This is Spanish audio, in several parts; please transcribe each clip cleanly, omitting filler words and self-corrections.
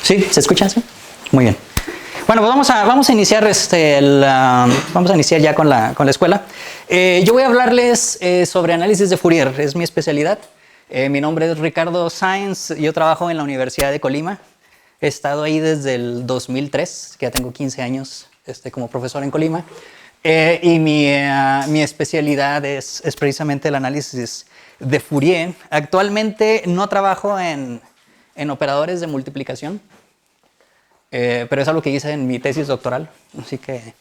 ¿Sí? ¿Se escucha? ¿Sí? Muy bien. Bueno, pues vamos a iniciar vamos a iniciar ya con la escuela. Yo voy a hablarles sobre análisis de Fourier, es mi especialidad. Mi nombre es Ricardo Sáenz, yo trabajo en la Universidad de Colima. He estado ahí desde el 2003, que ya tengo 15 años como profesor en Colima. Y mi especialidad es precisamente el análisis de Fourier. Actualmente no trabajo en operadores de multiplicación, pero es algo que hice en mi tesis doctoral. Así que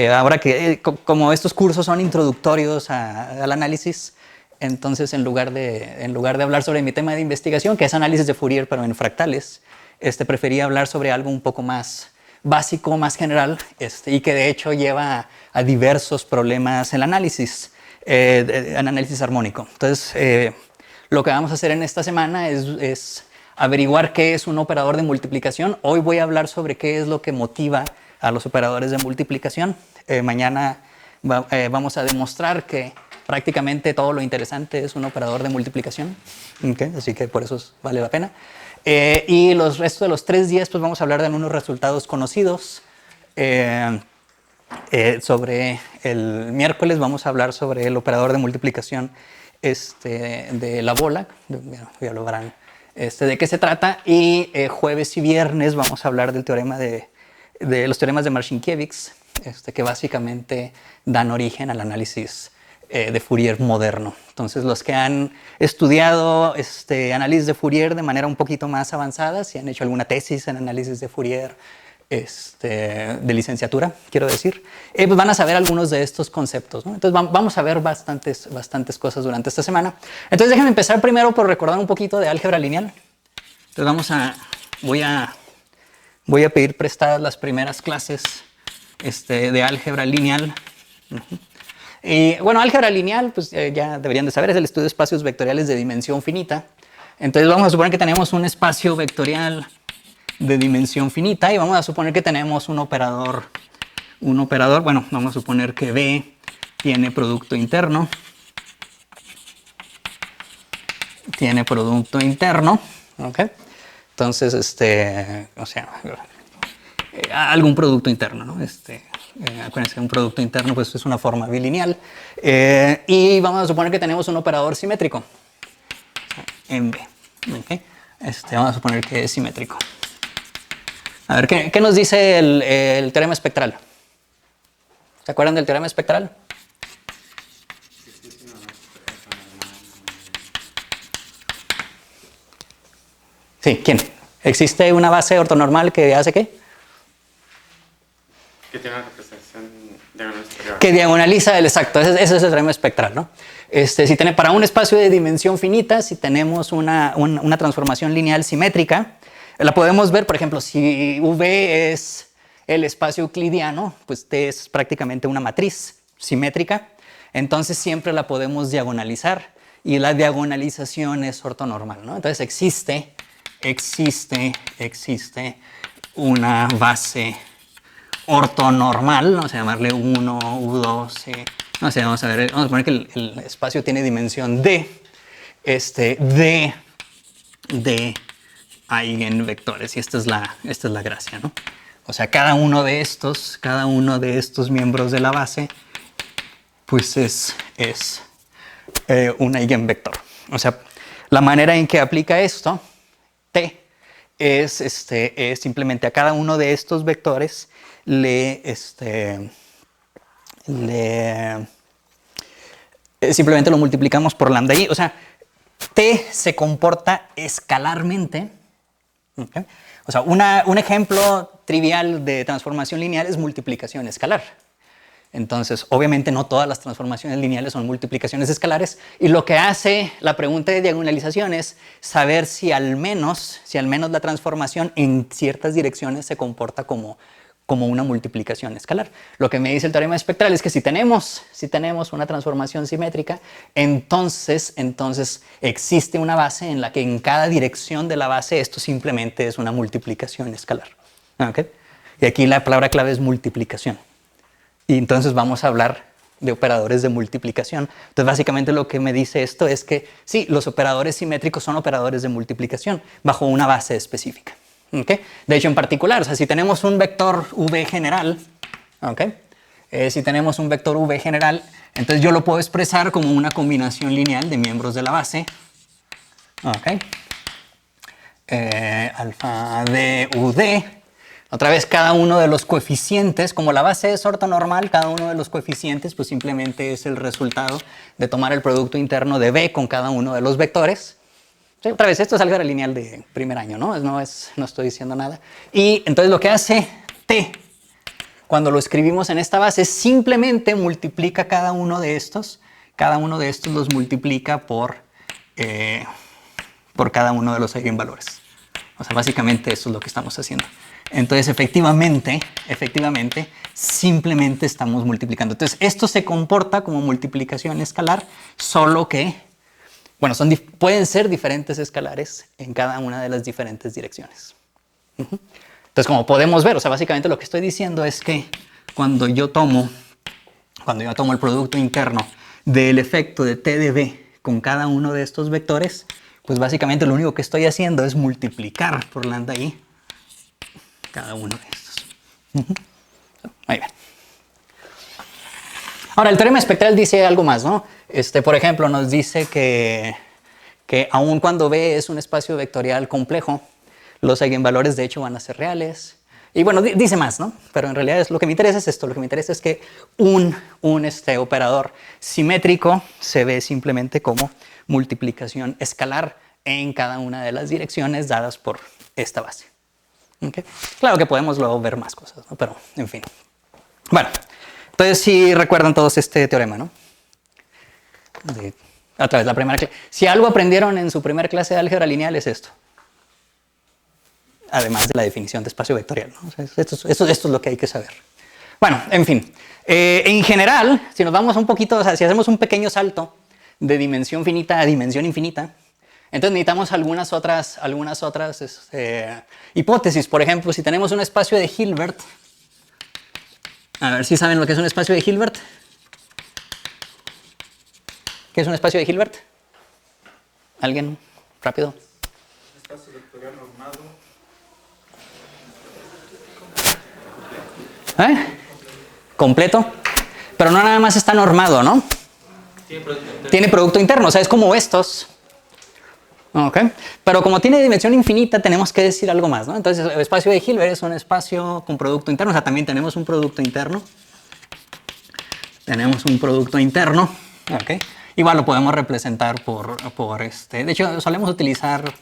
ahora que como estos cursos son introductorios al análisis, entonces en lugar de hablar sobre mi tema de investigación, que es análisis de Fourier pero en fractales, prefería hablar sobre algo un poco más básico, más general, y que de hecho lleva a diversos problemas en el análisis, análisis armónico. Entonces, lo que vamos a hacer en esta semana es averiguar qué es un operador de multiplicación. Hoy voy a hablar sobre qué es lo que motiva a los operadores de multiplicación. Mañana vamos a demostrar que prácticamente todo lo interesante es un operador de multiplicación. Okay, así que por eso vale la pena. Y los restos de los 3 días pues vamos a hablar de algunos resultados conocidos. Sobre el miércoles vamos a hablar sobre el operador de multiplicación de la bola. Ya lo verán de qué se trata. Y jueves y viernes vamos a hablar del teorema de los teoremas de Marcinkiewicz, que básicamente dan origen al análisis de Fourier moderno. Entonces, los que han estudiado análisis de Fourier de manera un poquito más avanzada, si han hecho alguna tesis en análisis de Fourier de licenciatura, quiero decir, pues van a saber algunos de estos conceptos, ¿no? Entonces, vamos a ver bastantes cosas durante esta semana. Entonces, déjenme empezar primero por recordar un poquito de álgebra lineal. Entonces, voy a pedir prestadas las primeras clases de álgebra lineal. Y bueno, álgebra lineal, pues ya deberían de saber, es el estudio de espacios vectoriales de dimensión finita. Entonces vamos a suponer que tenemos un espacio vectorial de dimensión finita y vamos a suponer que tenemos un operador, bueno, vamos a suponer que B tiene producto interno. ¿Ok? Entonces, o sea, algún producto interno, ¿no? Acuérdense que un producto interno pues, es una forma bilineal. Y vamos a suponer que tenemos un operador simétrico en B. ¿Okay? Vamos a suponer que es simétrico. A ver, ¿qué nos dice el teorema espectral? ¿Se acuerdan del teorema espectral? Sí, ¿quién? ¿Existe una base ortonormal que hace qué? Que tiene una representación diagonal. Que diagonaliza el exacto. Ese es el teorema espectral, ¿no? Para un espacio de dimensión finita, si tenemos una transformación lineal simétrica, la podemos ver, por ejemplo, si V es el espacio euclidiano, pues T es prácticamente una matriz simétrica, entonces siempre la podemos diagonalizar y la diagonalización es ortonormal, ¿no? Entonces existe una base ortonormal, vamos a llamarle 1, U2, no sé, vamos a poner que el espacio tiene dimensión D, de eigenvectores, y esta es la gracia, ¿no? O sea, cada uno de estos miembros de la base, pues es un eigenvector. O sea, la manera en que aplica esto, T, es simplemente a cada uno de estos vectores simplemente lo multiplicamos por lambda i. O sea, T se comporta escalarmente. ¿Okay? O sea, un ejemplo trivial de transformación lineal es multiplicación escalar. Entonces, obviamente no todas las transformaciones lineales son multiplicaciones escalares, y lo que hace la pregunta de diagonalización es saber si al menos la transformación en ciertas direcciones se comporta como una multiplicación escalar. Lo que me dice el teorema espectral es que si tenemos una transformación simétrica, entonces existe una base en la que en cada dirección de la base esto simplemente es una multiplicación escalar. ¿Okay? Y aquí la palabra clave es multiplicación. Y entonces vamos a hablar de operadores de multiplicación. Entonces básicamente lo que me dice esto es que sí, los operadores simétricos son operadores de multiplicación bajo una base específica. ¿Okay? De hecho, en particular, o sea, si tenemos un vector v general, ¿okay? Si tenemos un vector v general, entonces yo lo puedo expresar como una combinación lineal de miembros de la base. ¿Okay? Alfa d ud. Otra vez, cada uno de los coeficientes, como la base es ortonormal, cada uno de los coeficientes pues simplemente es el resultado de tomar el producto interno de b con cada uno de los vectores. Sí, otra vez, esto es álgebra lineal de primer año, ¿no? No estoy diciendo nada. Y entonces lo que hace t cuando lo escribimos en esta base simplemente multiplica cada uno de estos los multiplica por cada uno de los eigenvalores. O sea, básicamente eso es lo que estamos haciendo. Entonces, efectivamente, simplemente estamos multiplicando. Entonces, esto se comporta como multiplicación escalar, solo que, bueno, pueden ser diferentes escalares en cada una de las diferentes direcciones. Entonces, como podemos ver, o sea, básicamente lo que estoy diciendo es que cuando yo tomo el producto interno del efecto de t de b con cada uno de estos vectores, pues básicamente lo único que estoy haciendo es multiplicar por lambda i cada uno de estos. Muy bien. Ahora, el teorema espectral dice algo más, ¿no? Por ejemplo, nos dice que aun cuando B es un espacio vectorial complejo, los eigenvalores de hecho van a ser reales. Y bueno, dice más, ¿no? Pero en realidad lo que me interesa es esto. Lo que me interesa es que un operador simétrico se ve simplemente como multiplicación escalar en cada una de las direcciones dadas por esta base. ¿Okay? Claro que podemos luego ver más cosas, ¿no? Pero, en fin. Bueno, entonces sí recuerdan todos este teorema, ¿no? A través de la primera clase. Si algo aprendieron en su primera clase de álgebra lineal es esto. Además de la definición de espacio vectorial, ¿no? O sea, esto es lo que hay que saber. Bueno, en fin. En general, si nos vamos un poquito, o sea, si hacemos un pequeño salto de dimensión finita a dimensión infinita, entonces necesitamos algunas otras hipótesis. Por ejemplo, si tenemos un espacio de Hilbert, a ver si saben lo que es un espacio de Hilbert. ¿Qué es un espacio de Hilbert? ¿Alguien? Rápido. Un espacio vectorial normado. Completo. Pero no nada más está normado, ¿no? Tiene producto interno. O sea, es como estos. Okay. Pero como tiene dimensión infinita, tenemos que decir algo más, ¿no? Entonces, el espacio de Hilbert es un espacio con producto interno. O sea, también tenemos un producto interno. Okay. Igual lo podemos representar por De hecho, solemos utilizar,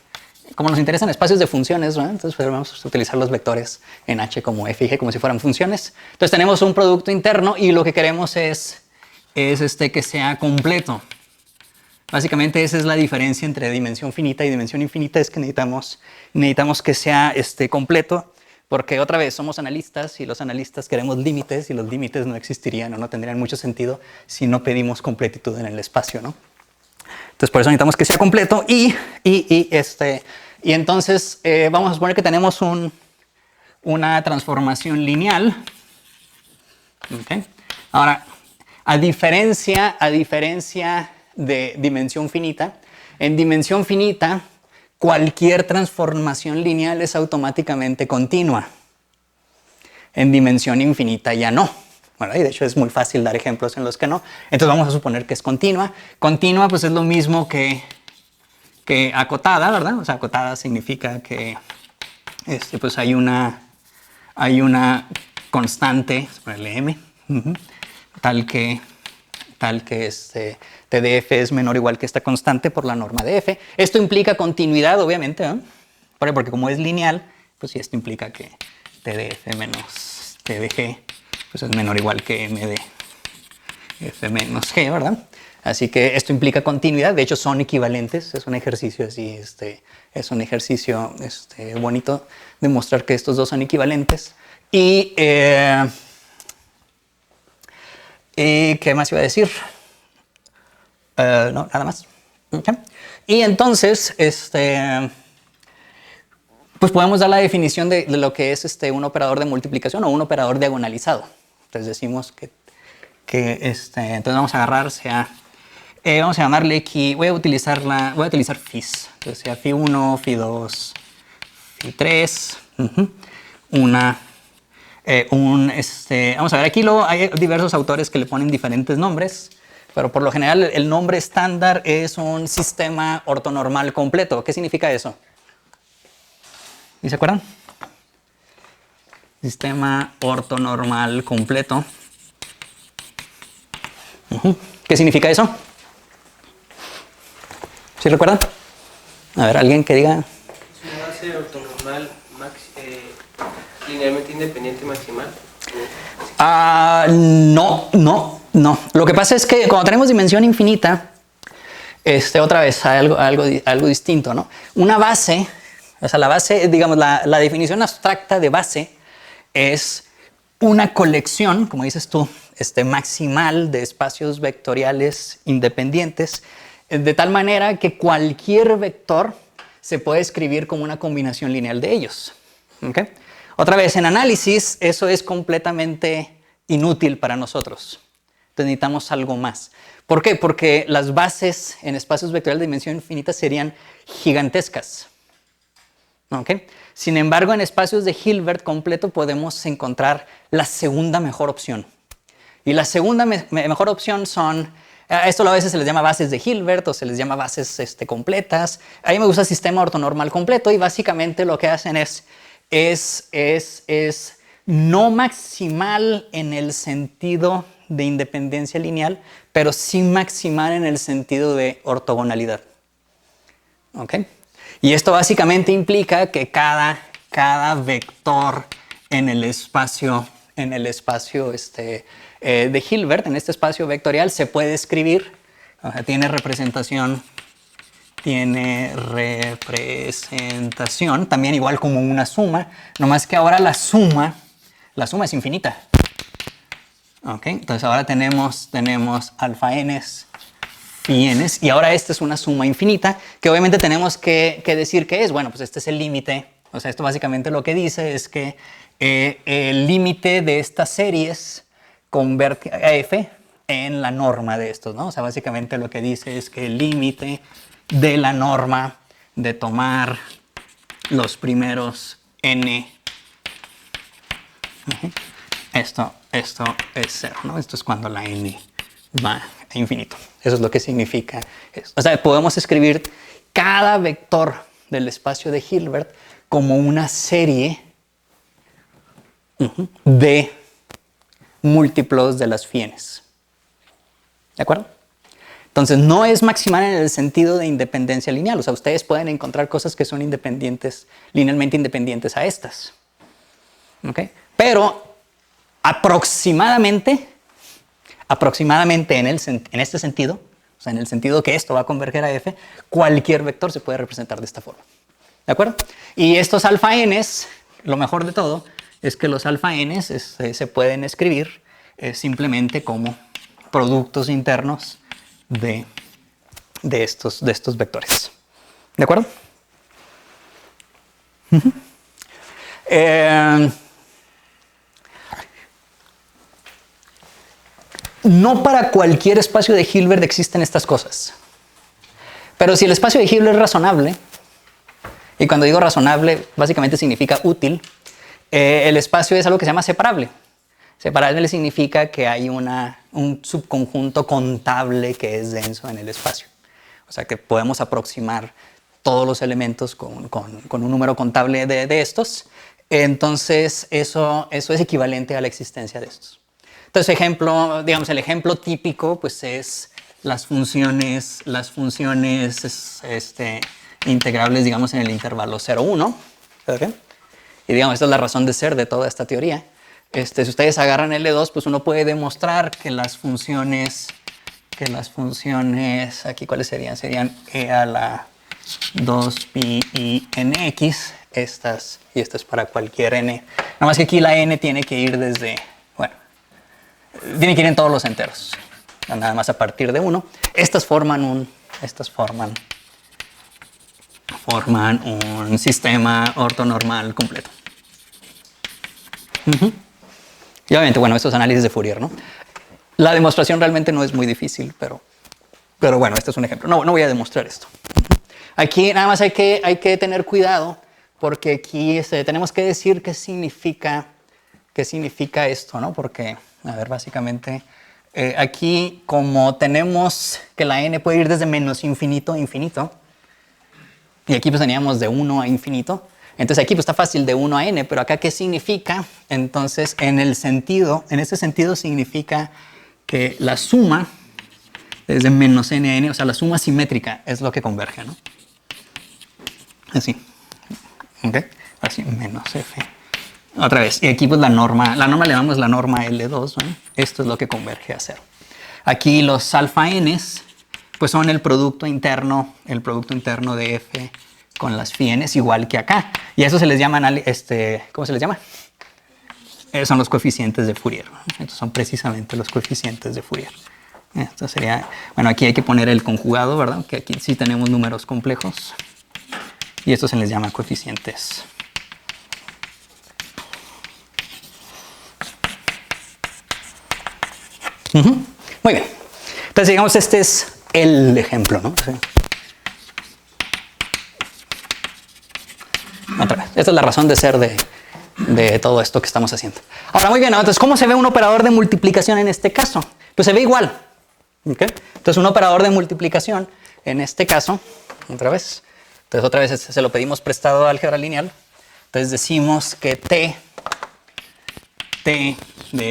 como nos interesan espacios de funciones, ¿no? Entonces podemos utilizar los vectores en H como f y g, como si fueran funciones. Entonces tenemos un producto interno y lo que queremos es que sea completo. Básicamente esa es la diferencia entre dimensión finita y dimensión infinita, es que necesitamos que sea completo, porque otra vez somos analistas y los analistas queremos límites y los límites no existirían o no tendrían mucho sentido si no pedimos completitud en el espacio, ¿no? Entonces por eso necesitamos que sea completo y entonces vamos a suponer que tenemos una transformación lineal. Okay. Ahora, a diferencia de dimensión finita, en dimensión finita cualquier transformación lineal es automáticamente continua. En dimensión infinita ya no. Bueno, y de hecho es muy fácil dar ejemplos en los que no. Entonces vamos a suponer que es continua. Continua pues es lo mismo que acotada, ¿verdad? O sea, acotada significa que pues hay una constante, ponerle m, tal que TDF es menor o igual que esta constante por la norma de f. Esto implica continuidad, obviamente, ¿no? Porque como es lineal, pues sí, esto implica que TDF menos TDG pues es menor o igual que m de f menos g, ¿verdad? Así que esto implica continuidad. De hecho, son equivalentes. Es un ejercicio así, es un ejercicio bonito demostrar que estos dos son equivalentes. Y ¿qué más iba a decir? No, nada más. Okay. Y entonces, pues podemos dar la definición de lo que es un operador de multiplicación o un operador diagonalizado. Entonces decimos que entonces vamos a agarrarse a, vamos a llamarle aquí, voy a utilizar FIs. Entonces sea Φ1, Φ2, Φ3. Vamos a ver, aquí hay diversos autores que le ponen diferentes nombres, pero por lo general el nombre estándar es un sistema ortonormal completo. ¿Qué significa eso? ¿Y se acuerdan? Sistema ortonormal completo. ¿Qué significa eso? ¿Sí recuerdan? A ver, alguien que diga. ¿Es una base ortonormal linealmente independiente maximal? No. Lo que pasa es que cuando tenemos dimensión infinita, otra vez hay algo distinto, ¿no? Una base, o sea, la base, digamos, la definición abstracta de base es una colección, como dices tú, maximal de espacios vectoriales independientes, de tal manera que cualquier vector se puede escribir como una combinación lineal de ellos. ¿Okay? Otra vez, en análisis, eso es completamente inútil para nosotros. Entonces necesitamos algo más. ¿Por qué? Porque las bases en espacios vectoriales de dimensión infinita serían gigantescas. ¿Okay? Sin embargo, en espacios de Hilbert completo podemos encontrar la segunda mejor opción. Y la segunda mejor opción son, esto a veces se les llama bases de Hilbert o se les llama bases completas. A mí me gusta el sistema ortonormal completo y básicamente lo que hacen es no maximal en el sentido de independencia lineal, pero sí maximal en el sentido de ortogonalidad. ¿Okay? Y esto básicamente implica que cada vector en el espacio de Hilbert, en este espacio vectorial, se puede escribir, o sea, tiene representación, también igual como una suma, nomás que ahora la suma es infinita. ¿Okay? Entonces ahora tenemos alfa n's, phi n's, y ahora esta es una suma infinita, que obviamente tenemos que decir qué es. Bueno, pues este es el límite. O sea, esto básicamente lo que dice es que el límite de estas series convierte a f en la norma de estos, ¿no? O sea, básicamente lo que dice es que el límite de la norma de tomar los primeros n, esto es 0, ¿no? Esto es cuando la n va a infinito. Eso es lo que significa esto. O sea, podemos escribir cada vector del espacio de Hilbert como una serie de múltiplos de las fienes. ¿De acuerdo? Entonces, no es maximal en el sentido de independencia lineal. O sea, ustedes pueden encontrar cosas que son independientes, linealmente independientes a estas. ¿Okay? Pero aproximadamente en este sentido, o sea, en el sentido que esto va a converger a f, cualquier vector se puede representar de esta forma. ¿De acuerdo? Y estos alfa n's, lo mejor de todo, es que los alfa n's se pueden escribir simplemente como productos internos de estos vectores. ¿De acuerdo? No para cualquier espacio de Hilbert existen estas cosas. Pero si el espacio de Hilbert es razonable, y cuando digo razonable, básicamente significa útil, el espacio es algo que se llama separable. Separable significa que hay un subconjunto contable que es denso en el espacio. O sea que podemos aproximar todos los elementos con un número contable de estos. Entonces eso es equivalente a la existencia de estos. Entonces, el ejemplo típico pues es las funciones integrables, digamos, en el intervalo 0,1. ¿Okay? Y digamos, esta es la razón de ser de toda esta teoría. Si ustedes agarran L2, pues uno puede demostrar que las funciones, aquí cuáles serían, e a la 2pi i nx, estas para cualquier n. Nada más que aquí la n tiene que ir tiene que ir en todos los enteros, nada más a partir de 1. Estas forman un sistema ortonormal completo. Y obviamente, bueno, estos análisis de Fourier, ¿no? La demostración realmente no es muy difícil, pero bueno, este es un ejemplo. No voy a demostrar esto. Aquí nada más hay que tener cuidado porque aquí tenemos que decir qué significa esto, ¿no? Porque, a ver, básicamente, aquí como tenemos que la n puede ir desde menos infinito a infinito, y aquí pues teníamos de 1 a infinito, entonces aquí pues está fácil de 1 a n, pero acá ¿qué significa? Entonces, en ese sentido significa que la suma desde menos n a n, o sea, la suma simétrica es lo que converge, ¿no? Así. ¿Ok? Así, menos f. Otra vez. Y aquí pues la norma le llamamos la norma L2, ¿no? Esto es lo que converge a 0. Aquí los alfa n's pues son el producto interno de f con las phi n's, igual que acá. Y a eso se les llama, ¿cómo se les llama? Son los coeficientes de Fourier, ¿no? Estos son precisamente los coeficientes de Fourier. Esto sería, bueno, aquí hay que poner el conjugado, ¿verdad? Que aquí sí tenemos números complejos. Y esto se les llama coeficientes. Muy bien. Entonces, digamos, este es el ejemplo, ¿no? Sí. Otra vez. Esta es la razón de ser de todo esto que estamos haciendo. Ahora, muy bien, ¿no? Entonces, ¿cómo se ve un operador de multiplicación en este caso? Pues se ve igual. ¿Okay? Entonces, un operador de multiplicación, en este caso, otra vez se lo pedimos prestado a álgebra lineal. Entonces, decimos que T de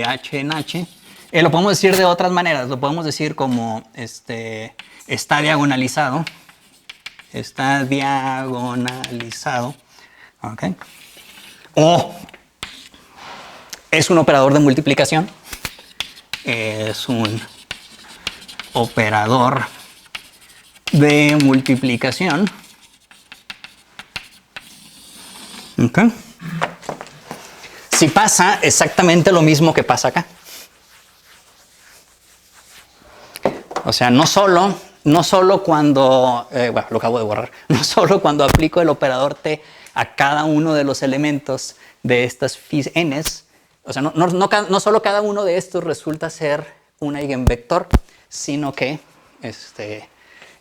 h en h, lo podemos decir de otras maneras. Lo podemos decir como está diagonalizado. Está diagonalizado. ¿Ok? O es un operador de multiplicación. Es un operador de multiplicación. ¿Ok? Si pasa exactamente lo mismo que pasa acá. O sea, no solo cuando, bueno, lo acabo de borrar, no solo cuando aplico el operador T a cada uno de los elementos de estas phi n's, o sea, no solo cada uno de estos resulta ser un eigenvector, sino que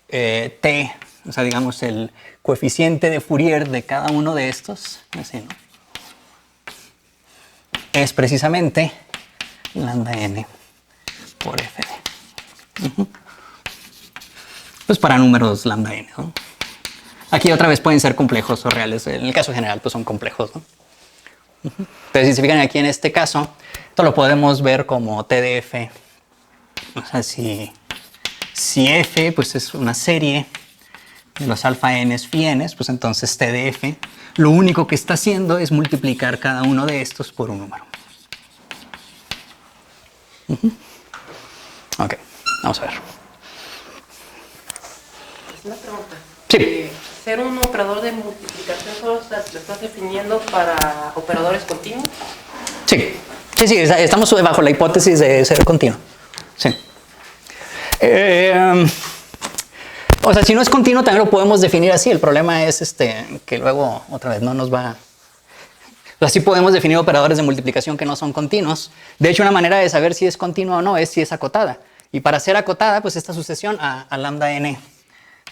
T, o sea, digamos, el coeficiente de Fourier de cada uno de estos, así, ¿no? Es precisamente lambda n por f d. Pues para números lambda n, ¿no? Aquí otra vez pueden ser complejos o reales. En el caso general, pues son complejos, ¿no? Pero si se fijan aquí en este caso, esto lo podemos ver como T de f. O sea, si f pues es una serie de los alfa n's phi n's, pues entonces T de f lo único que está haciendo es multiplicar cada uno de estos por un número. Ok, vamos a ver. Una pregunta. Sí. ¿Ser un operador de multiplicación solo lo estás definiendo para operadores continuos? Sí, estamos bajo la hipótesis de ser continuo. Sí. O sea, si no es continuo también lo podemos definir así. El problema es que luego, otra vez, no nos va... O sea, sí podemos definir operadores de multiplicación que no son continuos. De hecho, una manera de saber si es continua o no es si es acotada. Y para ser acotada, pues esta sucesión a lambda n.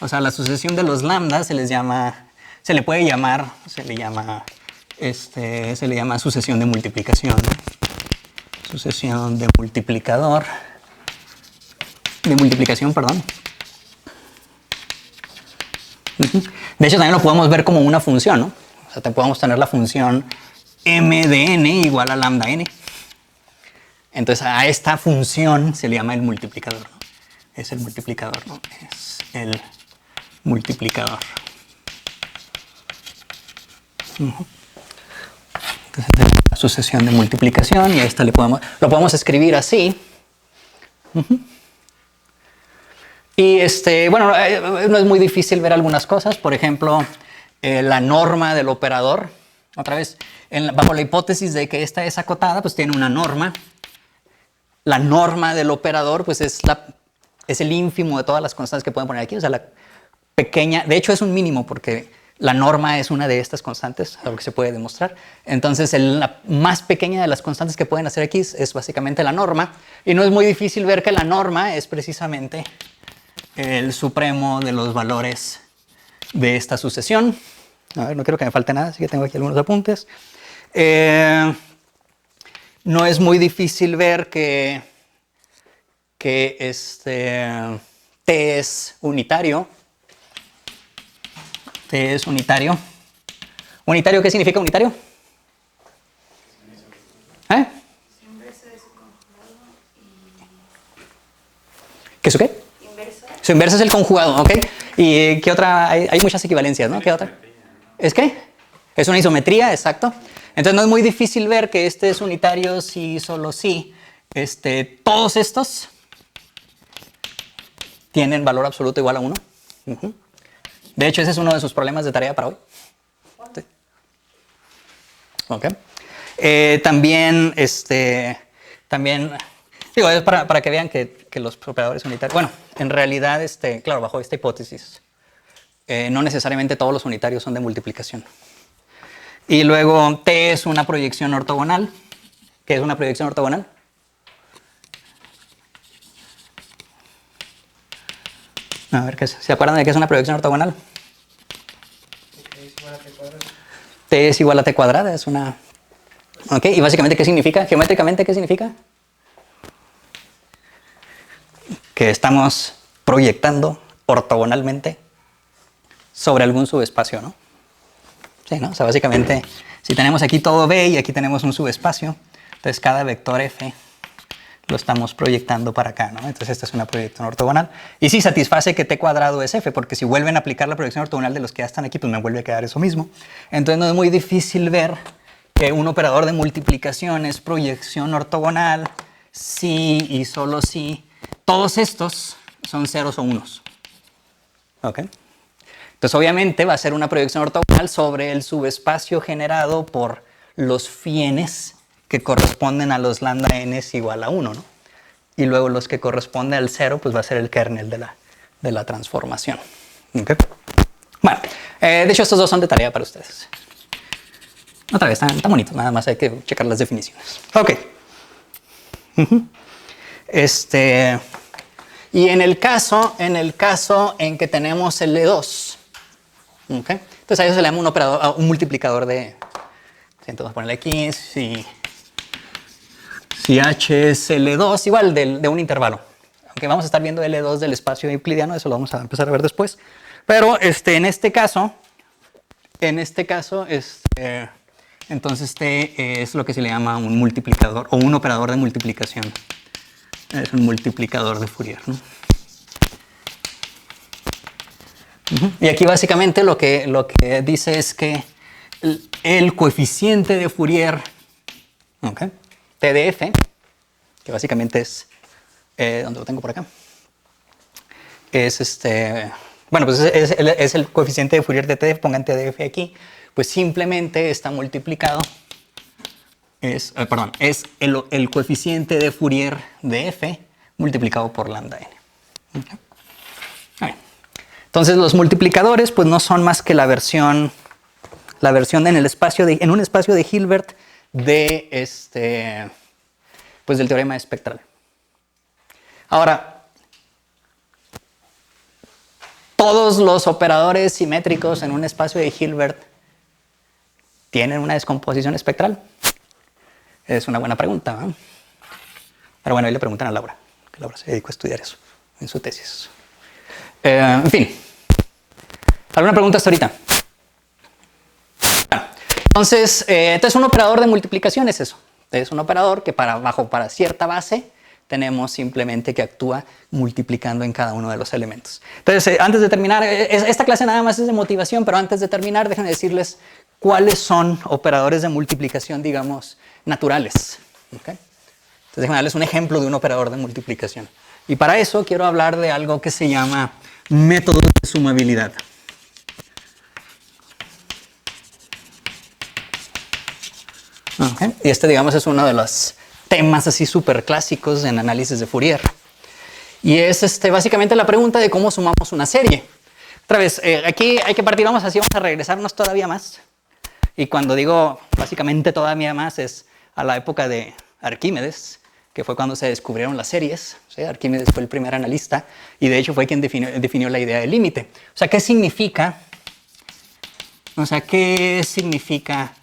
O sea, la sucesión de los lambdas se le llama sucesión de multiplicación. Sucesión de multiplicación, perdón. De hecho, también lo podemos ver como una función, ¿no? O sea, podemos tener la función m de n igual a lambda n. Entonces, a esta función se le llama el multiplicador, ¿no? Es el multiplicador, ¿no? Es el multiplicador. Entonces, la sucesión de multiplicación y a esta lo podemos escribir así. Y bueno, no es muy difícil ver algunas cosas. Por ejemplo, la norma del operador. Otra vez, bajo la hipótesis de que esta es acotada, pues tiene una norma. La norma del operador, pues es el ínfimo de todas las constantes que pueden poner aquí. O sea, la pequeña, de hecho es un mínimo porque la norma es una de estas constantes, algo que se puede demostrar. Entonces, la más pequeña de las constantes que pueden hacer aquí es básicamente la norma. Y no es muy difícil ver que la norma es precisamente el supremo de los valores de esta sucesión. A ver, no quiero que me falte nada, así que tengo aquí algunos apuntes. No es muy difícil ver que T es unitario. T es unitario. ¿Unitario qué significa unitario? ¿Eh? ¿Qué es su qué? Inversa. Su inversa es el conjugado, ¿ok? ¿Y qué otra? Hay muchas equivalencias, ¿no? ¿Qué otra? ¿Es qué? Es una isometría, exacto. Entonces no es muy difícil ver que este es unitario si solo si todos estos tienen valor absoluto igual a 1. De hecho, ese es uno de sus problemas de tarea para hoy. Sí. Ok. También, digo, es para que vean que los operadores unitarios, bueno, en realidad, claro, bajo esta hipótesis, no necesariamente todos los unitarios son de multiplicación. Y luego T es una proyección ortogonal. ¿Qué es una proyección ortogonal? A ver, ¿se acuerdan de qué es una proyección ortogonal? T es igual a T cuadrada, es una... Ok, y básicamente, ¿qué significa? Geométricamente, ¿qué significa? Que estamos proyectando ortogonalmente sobre algún subespacio, ¿no? Sí, ¿no? O sea, básicamente, si tenemos aquí todo B y aquí tenemos un subespacio, entonces cada vector F lo estamos proyectando para acá, ¿no? Entonces esta es una proyección ortogonal. Y sí satisface que T cuadrado es F, porque si vuelven a aplicar la proyección ortogonal de los que ya están aquí, pues me vuelve a quedar eso mismo. Entonces no es muy difícil ver que un operador de multiplicación es proyección ortogonal si y solo si todos estos son ceros o unos. ¿Ok? Entonces obviamente va a ser una proyección ortogonal sobre el subespacio generado por los fienes que corresponden a los lambda n igual a 1, ¿no? Y luego los que corresponden al 0, pues va a ser el kernel de la transformación. ¿Okay? Bueno, de hecho estos dos son de tarea para ustedes. Otra vez, están bonitos, nada más hay que checar las definiciones. Ok. Y en el caso en que tenemos el L2, ¿okay? Entonces a eso se le llama un multiplicador de... Entonces vamos a ponerle aquí, si H es L2, igual de un intervalo. Aunque vamos a estar viendo L2 del espacio euclidiano, eso lo vamos a empezar a ver después. Pero en este caso, entonces T es lo que se le llama un multiplicador o un operador de multiplicación. Es un multiplicador de Fourier, ¿no? Y aquí básicamente lo que dice es que el coeficiente de Fourier, ¿okay? T de F, que básicamente es, ¿dónde lo tengo por acá? Es bueno, pues es el coeficiente de Fourier de T de F, pongan T de F aquí, pues simplemente está multiplicado, es el coeficiente de Fourier de F multiplicado por lambda n. Okay. Entonces los multiplicadores pues no son más que la versión en un espacio de Hilbert de pues del teorema espectral. Ahora, todos los operadores simétricos en un espacio de Hilbert tienen una descomposición espectral. Es una buena pregunta, ¿no? Pero bueno, ahí le preguntan a Laura, que Laura se dedicó a estudiar eso en su tesis. En fin, ¿alguna pregunta hasta ahorita? Bueno, entonces un operador de multiplicación es eso. Es un operador que para cierta base tenemos simplemente que actúa multiplicando en cada uno de los elementos. Entonces, antes de terminar, esta clase nada más es de motivación, pero antes de terminar, déjenme decirles cuáles son operadores de multiplicación, digamos, naturales. ¿Okay? Entonces, déjenme darles un ejemplo de un operador de multiplicación. Y para eso quiero hablar de algo que se llama método de sumabilidad. Okay. Y digamos, es uno de los temas así súper clásicos en análisis de Fourier. Y es básicamente la pregunta de cómo sumamos una serie. Otra vez, aquí hay que partir, vamos a regresarnos todavía más. Y cuando digo básicamente todavía más es a la época de Arquímedes, que fue cuando se descubrieron las series. ¿Sí? Arquímedes fue el primer analista y de hecho fue quien definió la idea del límite. O sea, ¿qué significa O sea, ¿qué significa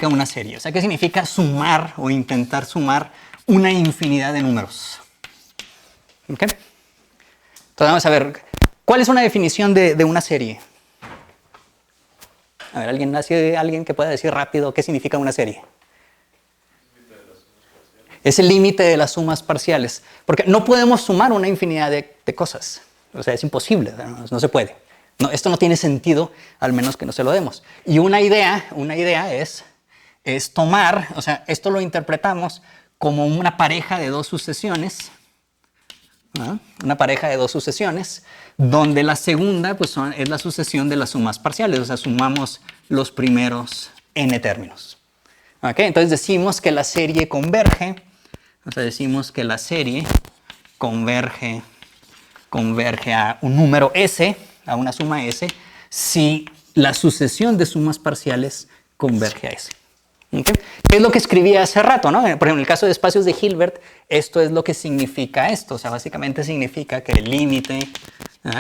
una serie? O sea, ¿qué significa sumar o intentar sumar una infinidad de números? ¿Ok? Entonces vamos a ver, ¿cuál es una definición de una serie? A ver, ¿alguien que pueda decir rápido qué significa una serie? Es el límite de las sumas parciales. Porque no podemos sumar una infinidad de cosas. O sea, es imposible, no se puede. No, esto no tiene sentido, al menos que no se lo demos. Y una idea es tomar, o sea, esto lo interpretamos como una pareja de dos sucesiones, ¿no? Una pareja de dos sucesiones, donde la segunda pues, es la sucesión de las sumas parciales, o sea, sumamos los primeros n términos. ¿Okay? Entonces decimos que la serie converge, o sea, decimos que la serie converge a un número S, a una suma S, si la sucesión de sumas parciales converge a S. ¿Okay? ¿Qué es lo que escribí hace rato, ¿no? Por ejemplo, en el caso de espacios de Hilbert, esto es lo que significa esto. O sea, básicamente significa que el límite,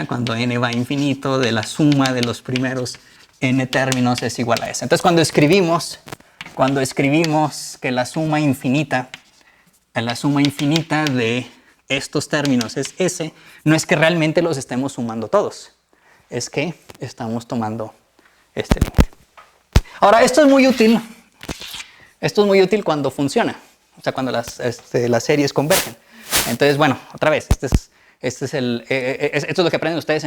cuando n va a infinito, de la suma de los primeros n términos es igual a S. Entonces, cuando escribimos que la suma infinita de estos términos es S, no es que realmente los estemos sumando todos, es que estamos tomando este límite. Ahora, esto es muy útil cuando funciona, o sea, cuando las series convergen. Entonces, bueno, otra vez, esto es lo que aprenden ustedes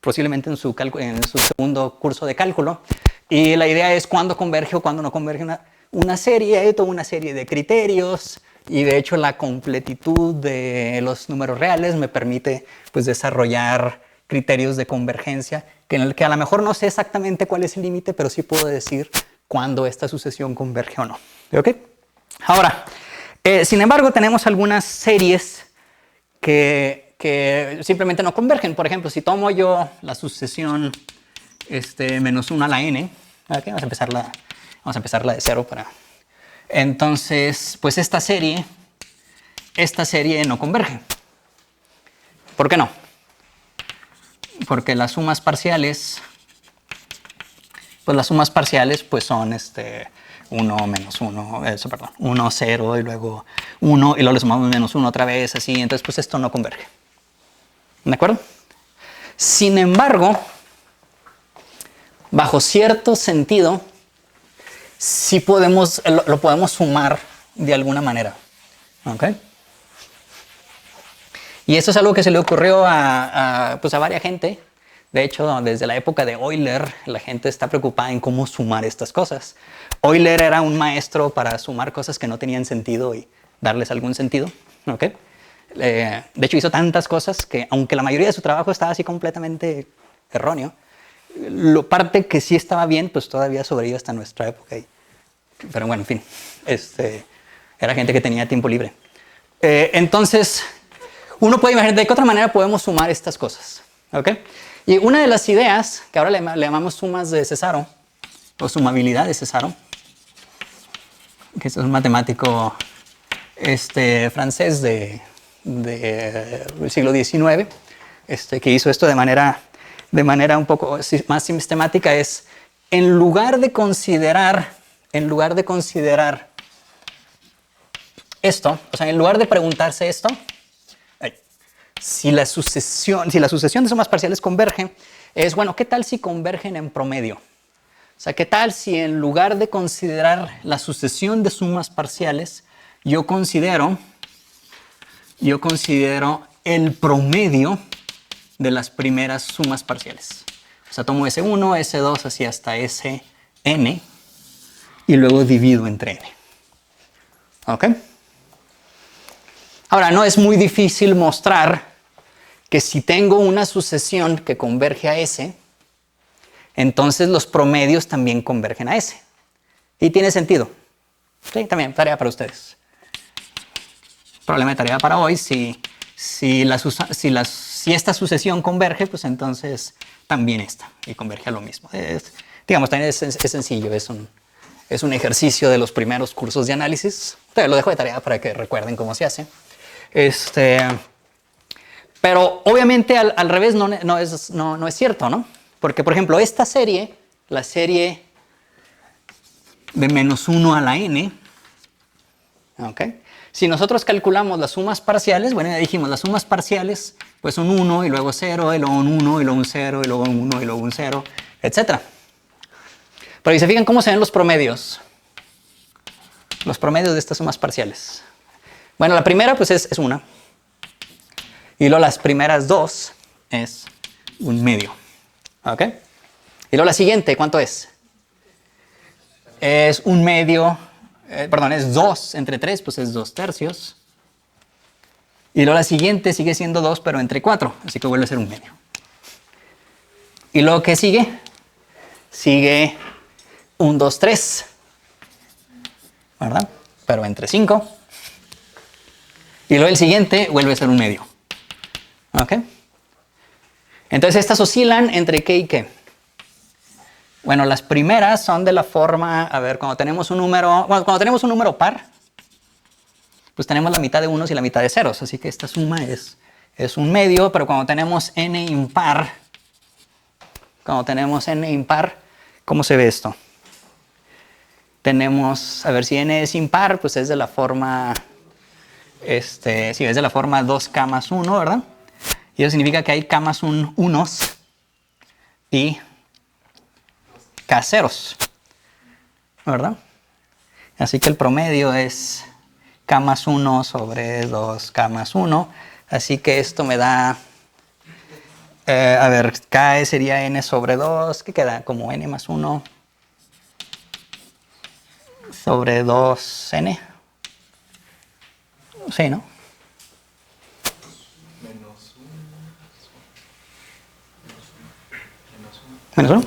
posiblemente en su segundo curso de cálculo. Y la idea es cuándo converge o cuándo no converge una serie. Hay toda una serie de criterios y de hecho la completitud de los números reales me permite pues, desarrollar criterios de convergencia que a lo mejor no sé exactamente cuál es el límite, pero sí puedo decir cuándo esta sucesión converge o no. ¿Ok? Ahora, sin embargo, tenemos algunas series que simplemente no convergen. Por ejemplo, si tomo yo la sucesión menos 1 a la n, ¿okay? Vamos a empezarla de cero para... Entonces, pues esta serie no converge. ¿Por qué no? Porque las sumas parciales, pues son 1 menos 1, 1, 0 y luego 1 y luego le sumamos menos 1 otra vez, así. Entonces, pues esto no converge. ¿De acuerdo? Sin embargo, bajo cierto sentido, sí lo podemos sumar de alguna manera. ¿Ok? Y eso es algo que se le ocurrió a varias gente. De hecho, desde la época de Euler, la gente está preocupada en cómo sumar estas cosas. Euler era un maestro para sumar cosas que no tenían sentido y darles algún sentido. ¿Ok? De hecho, hizo tantas cosas que, aunque la mayoría de su trabajo estaba así completamente erróneo, parte que sí estaba bien, pues todavía sobrevive hasta nuestra época. Pero bueno, en fin, era gente que tenía tiempo libre. Entonces, uno puede imaginar de qué otra manera podemos sumar estas cosas. ¿Ok? Y una de las ideas, que ahora le llamamos sumas de Cesaro, o sumabilidad de Cesaro, que es un matemático francés del siglo XIX, que hizo esto de manera un poco más sistemática, es en lugar de considerar esto, o sea, en lugar de preguntarse esto, si la sucesión de sumas parciales converge, es bueno, ¿qué tal si convergen en promedio? O sea, ¿qué tal si en lugar de considerar la sucesión de sumas parciales, yo considero el promedio de las primeras sumas parciales? O sea, tomo S1, S2, así hasta Sn, y luego divido entre n. ¿Ok? Ahora, no es muy difícil mostrar que si tengo una sucesión que converge a S, entonces los promedios también convergen a S. Y tiene sentido. Sí, también, tarea para ustedes. Problema de tarea para hoy. Si esta sucesión converge, pues entonces también esta. Y converge a lo mismo. Digamos, también es sencillo. Es un ejercicio de los primeros cursos de análisis. Lo dejo de tarea para que recuerden cómo se hace. Pero obviamente al revés no es cierto, ¿no? Porque, por ejemplo, esta serie la serie de menos 1 a la n. ¿Ok? Si nosotros calculamos las sumas parciales, bueno, ya dijimos, las sumas parciales pues son 1 y luego 0, y luego un 1 y luego un 0, y luego un 1 y luego un 0, etc. Pero si se fijan cómo se ven los promedios de estas sumas parciales. Bueno, la primera pues es 1. Y luego las primeras dos es un medio. ¿Ok? Y luego la siguiente, ¿cuánto es? Es un medio, perdón, es 2 entre 3, pues es 2 tercios. Y luego la siguiente sigue siendo 2, pero entre 4, así que vuelve a ser un medio. Y luego, ¿qué sigue? Sigue un 2, 3, ¿verdad? Pero entre 5. Y luego el siguiente vuelve a ser un medio. ¿Ok? Entonces estas oscilan entre qué y qué. Bueno, las primeras son de la forma, a ver, cuando tenemos un número par, pues tenemos la mitad de unos y la mitad de ceros, así que esta suma es un medio, pero cuando tenemos n impar, ¿cómo se ve esto? Tenemos, a ver, si n es impar, pues es de la forma, sí, es de la forma 2k más 1, ¿verdad? Y eso significa que hay k más unos y k ceros, ¿verdad? Así que el promedio es k más 1 sobre 2k más 1. Así que esto me da, a ver, k sería n sobre 2, ¿qué queda? Como n más 1 sobre 2n. Sí, ¿no? Menos 1.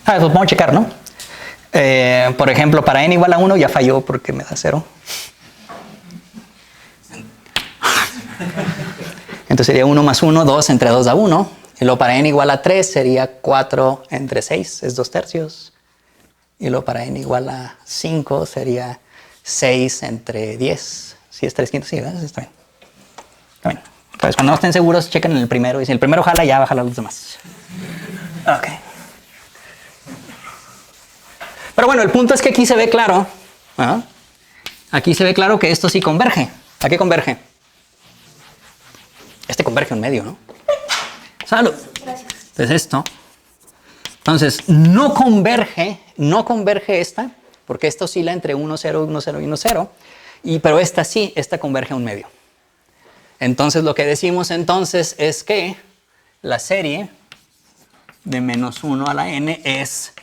Eso podemos checar, ¿no? Por ejemplo, para n igual a 1 ya falló porque me da 0. Entonces sería 1 más 1, 2 entre 2 da 1. Y luego para n igual a 3 sería 4 entre 6, es 2 tercios. Y luego para n igual a 5 sería 6 entre 10. Si es 3 quintos, sí, ¿verdad? Está bien. Está bien. Pues cuando no estén seguros, chequen en el primero. Y si el primero jala, ya va a jalar los demás. Ok. Pero bueno, el punto es que aquí se ve claro. ¿Ah? Aquí se ve claro que esto sí converge. ¿A qué converge? Este converge un medio, ¿no? Salud. Gracias. Entonces esto. Entonces, no converge esta, porque esta oscila entre 1, 0, 1, 0 y 1, 0. Pero esta sí, esta converge a un medio. Entonces, lo que decimos entonces es que la serie de menos 1 a la n es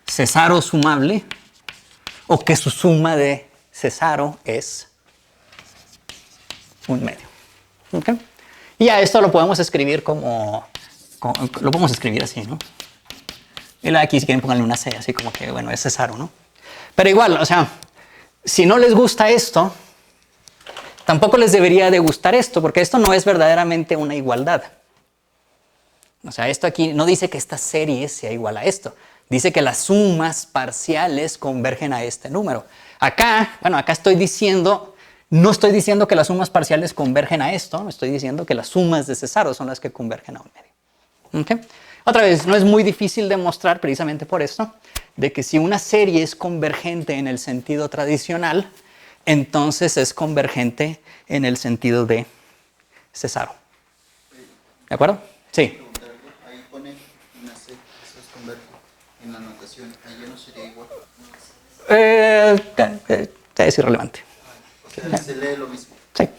cesaro sumable, o que su suma de cesaro es un medio. ¿Okay? Y a esto lo podemos escribir lo podemos escribir así, ¿no? Y aquí si quieren pónganle una C, así como que, bueno, es cesaro, ¿no? Pero igual, o sea, si no les gusta esto, tampoco les debería de gustar esto, porque esto no es verdaderamente una igualdad. O sea, esto aquí no dice que esta serie sea igual a esto. Dice que las sumas parciales convergen a este número. Acá, bueno, acá no estoy diciendo que las sumas parciales convergen a esto, estoy diciendo que las sumas de cesaro son las que convergen a un medio. ¿Okay? Otra vez, no es muy difícil demostrar precisamente por esto, de que si una serie es convergente en el sentido tradicional, entonces es convergente en el sentido de cesaro. ¿De acuerdo? Sí. Ahí pone una C, eso es converge en la notación, ahí ya no sería igual. Es irrelevante. O sea, se lee lo mismo. Sí.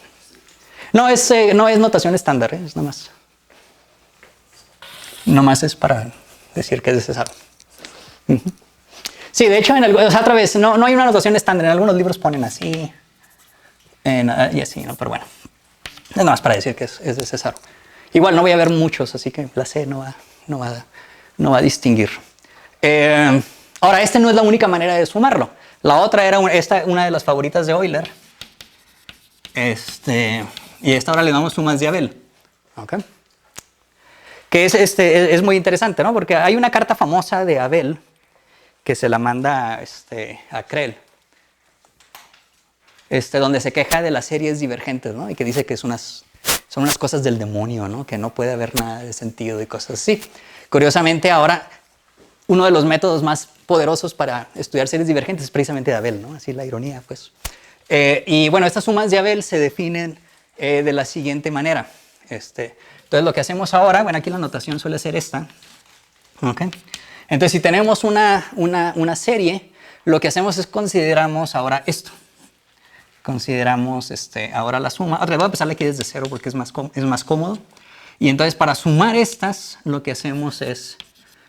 No es notación estándar, es nada más. Nomás es para decir que es de cesaro. Uh-huh. Sí, de hecho, o sea, otra vez, no hay una notación estándar. En algunos libros ponen así. Y así, ¿no? Pero bueno. Es nada más para decir que es de cesaro. Igual no voy a ver muchos, así que la C no va a distinguir. Ahora, esta no es la única manera de sumarlo. La otra era una de las favoritas de Euler. Y esta ahora le damos sumas de Abel. ¿Okay? Que es muy interesante, ¿no? Porque hay una carta famosa de Abel que se la manda a Creel, donde se queja de las series divergentes, ¿no? Y que dice que son unas cosas del demonio, ¿no? Que no puede haber nada de sentido y cosas así. Curiosamente, ahora, uno de los métodos más poderosos para estudiar series divergentes es precisamente de Abel, ¿no? Así la ironía, pues. Y bueno, estas sumas de Abel se definen de la siguiente manera. Entonces, lo que hacemos ahora, bueno, aquí la notación suele ser esta. ¿Okay? Entonces, si tenemos una serie, lo que hacemos es consideramos ahora esto. Consideramos ahora la suma. Otra vez voy a empezar aquí desde cero porque es más cómodo. Y entonces, para sumar estas, lo que hacemos es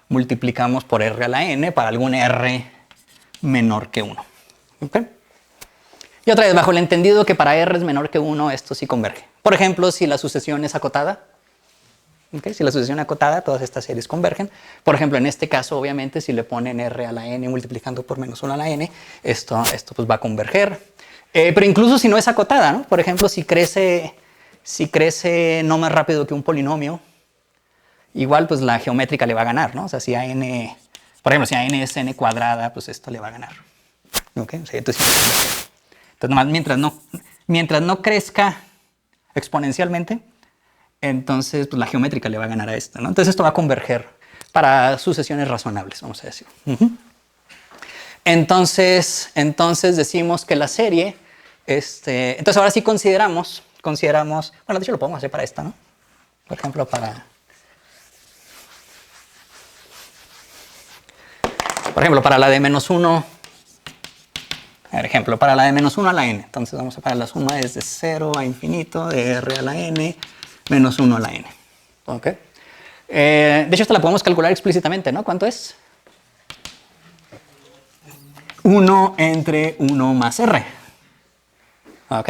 multiplicamos por r a la n para algún r menor que 1. ¿Okay? Y otra vez, bajo el entendido que para r es menor que 1, esto sí converge. Por ejemplo, si la sucesión es acotada, ¿okay? Si la sucesión es acotada, todas estas series convergen. Por ejemplo, en este caso, obviamente, si le ponen r a la n multiplicando por menos 1 a la n, esto pues va a converger. Pero incluso si no es acotada, ¿no? Por ejemplo, si crece no más rápido que un polinomio, igual pues la geométrica le va a ganar, ¿no? O sea, si a n, por ejemplo, si a n es n cuadrada, pues esto le va a ganar. ¿Okay? O sea, entonces nomás mientras no crezca exponencialmente, entonces pues, la geométrica le va a ganar a esta, ¿no? Entonces esto va a converger para sucesiones razonables, vamos a decir. Entonces decimos que la serie, entonces ahora sí consideramos, bueno, de hecho lo podemos hacer para esta, ¿no? Por ejemplo, para la de menos 1, por ejemplo, para la de menos 1 a la n. Entonces vamos a parar la suma desde 0 a infinito de r a la n menos 1 a la n. ¿Okay? De hecho, esta la podemos calcular explícitamente, ¿no? ¿Cuánto es? 1 entre 1 más r. ¿Ok?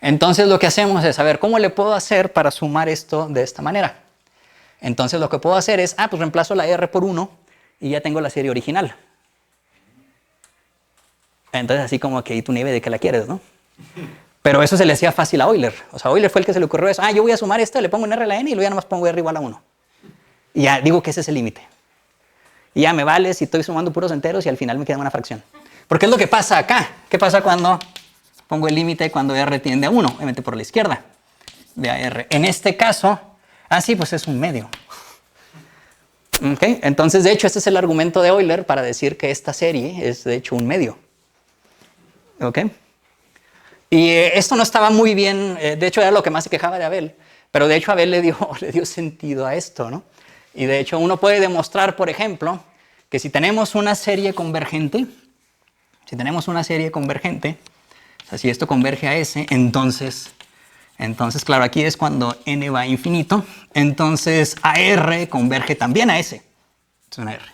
Entonces lo que hacemos es, a ver, ¿cómo le puedo hacer para sumar esto de esta manera? Entonces lo que puedo hacer es, pues reemplazo la r por 1 y ya tengo la serie original. Entonces así como que tú ni ves de que la quieres, ¿no? Pero eso se le hacía fácil a Euler. O sea, Euler fue el que se le ocurrió eso. Yo voy a sumar esto, le pongo un r a la n y luego ya nomás pongo r igual a 1. Y ya digo que ese es el límite. Y ya me vale si estoy sumando puros enteros y al final me queda una fracción. Porque es lo que pasa acá. ¿Qué pasa cuando pongo el límite cuando r tiende a 1? Obviamente por la izquierda de a r. En este caso, sí, pues es un medio. ¿Okay? Entonces, de hecho, este es el argumento de Euler para decir que esta serie es, de hecho, un medio. ¿Ok? Y esto no estaba muy bien, de hecho, era lo que más se quejaba de Abel. Pero, de hecho, Abel le dio sentido a esto, ¿no? Y, de hecho, uno puede demostrar, por ejemplo, que si tenemos una serie convergente, o sea, si esto converge a S, entonces, claro, aquí es cuando n va a infinito, entonces a R converge también a S. Es una R.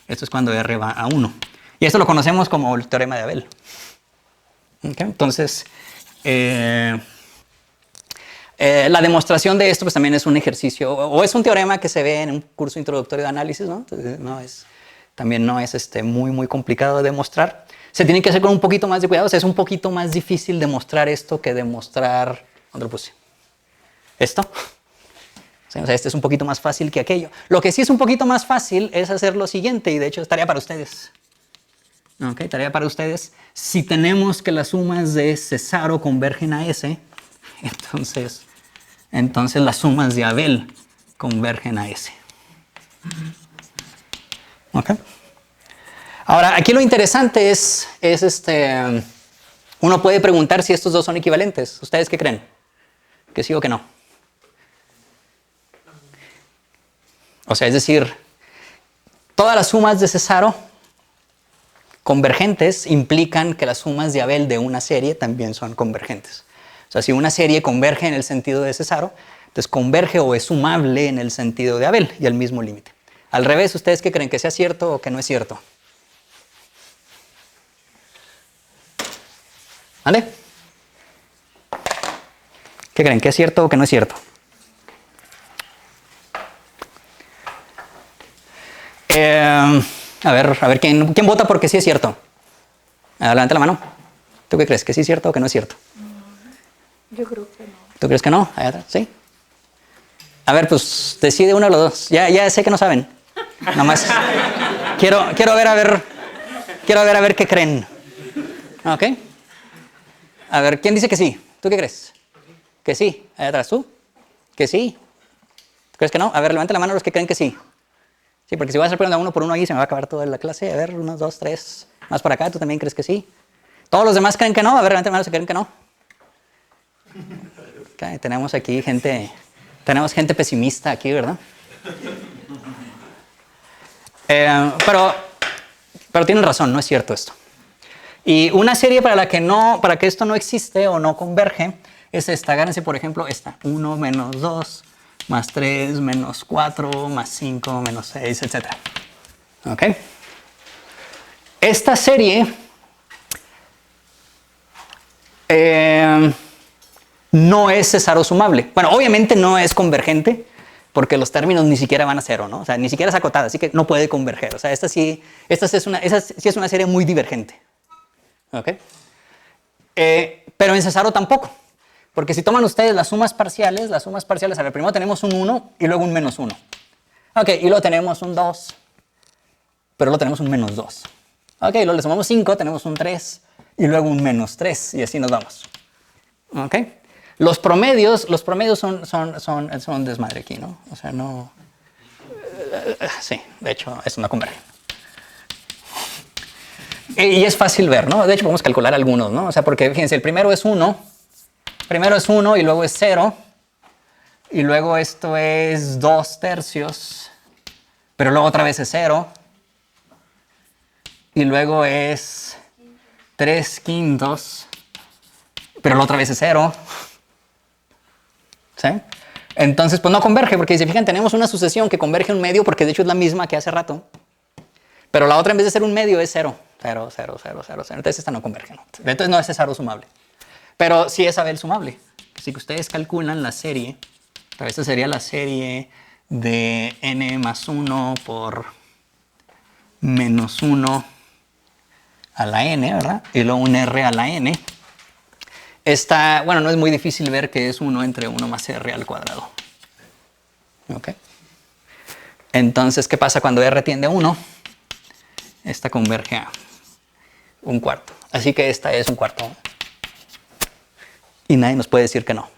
Esto es cuando R va a 1. Y esto lo conocemos como el teorema de Abel. ¿Okay? Entonces, la demostración de esto pues también es un ejercicio, o es un teorema que se ve en un curso introductorio de análisis, ¿no? Entonces, también no es muy, muy complicado de demostrar. Se tiene que hacer con un poquito más de cuidado, o sea, es un poquito más difícil demostrar esto que demostrar, ¿dónde lo puse? Esto. O sea, este es un poquito más fácil que aquello. Lo que sí es un poquito más fácil es hacer lo siguiente, y de hecho es tarea para ustedes. ¿Ok? Tarea para ustedes. Si tenemos que las sumas de Cesaro convergen a S, entonces las sumas de Abel convergen a S. ¿Ok? Ahora, aquí lo interesante es uno puede preguntar si estos dos son equivalentes. ¿Ustedes qué creen? ¿Que sí o que no? O sea, es decir, todas las sumas de Cesaro convergentes implican que las sumas de Abel de una serie también son convergentes. O sea, si una serie converge en el sentido de Cesaro, entonces converge o es sumable en el sentido de Abel y al mismo límite. Al revés, ¿ustedes qué creen? ¿Que sea cierto o que no es cierto? ¿Vale? ¿Qué creen? ¿Que es cierto o que no es cierto? A ver, ¿quién vota porque sí es cierto? Levanta la mano. ¿Tú qué crees? ¿Que sí es cierto o que no es cierto? Yo creo que no. ¿Tú crees que no? Allá atrás, ¿sí? A ver, pues decide uno de los dos. Ya sé que no saben. Nomás quiero ver a ver qué creen. ¿Ok? A ver, ¿quién dice que sí? ¿Tú qué crees? Que sí. Allá atrás, ¿tú? Que sí. ¿Crees que no? A ver, levanta la mano los que creen que sí. Sí, porque si voy a hacer pregunta uno por uno ahí se me va a acabar toda la clase. A ver, 1, 2, 3. Más para acá, ¿tú también crees que sí? ¿Todos los demás creen que no? A ver, levanta la mano los que creen que no. Okay, tenemos aquí gente pesimista aquí, ¿verdad? Pero tienen razón, no es cierto esto. Y una serie para que esto no existe o no converge es esta. Agárrense, por ejemplo, esta. 1 menos 2 más 3 menos 4 más 5 menos 6, etc. ¿Ok? Esta serie no es cesarosumable. Bueno, obviamente no es convergente porque los términos ni siquiera van a cero, ¿no? O sea, ni siquiera es acotada, así que no puede converger. O sea, esta sí es una serie muy divergente. ¿Ok? Pero en cesaro tampoco. Porque si toman ustedes las sumas parciales, a ver, primero tenemos un 1 y luego un menos 1. Ok, y luego tenemos un 2, pero luego tenemos un menos 2. Ok, luego le sumamos 5, tenemos un 3 y luego un menos 3 y así nos vamos. Ok, los promedios son desmadre aquí, ¿no? O sea, no... sí, de hecho, eso no converge. Y es fácil ver, ¿no? De hecho, podemos calcular algunos, ¿no? O sea, porque fíjense, el primero es 1 y luego es 0 y luego esto es 2 tercios, pero luego otra vez es 0 y luego es 3 quintos, pero luego otra vez es 0. ¿Sí? Entonces, pues no converge, porque si se fijan, tenemos una sucesión que converge un medio, porque de hecho es la misma que hace rato, pero la otra en vez de ser un medio es 0. 0, 0, 0, 0, 0. Entonces esta no converge, ¿no? Entonces no es cesarosumable. Pero sí es Abel sumable. Así que ustedes calculan la serie. Esta sería la serie de n más 1 por menos 1 a la n, ¿verdad? Y luego un r a la n. Esta, bueno, no es muy difícil ver que es 1 entre 1 más r al cuadrado. ¿Ok? Entonces, ¿qué pasa cuando r tiende a 1? Esta converge a un cuarto. Así que esta es un cuarto. Y nadie nos puede decir que no.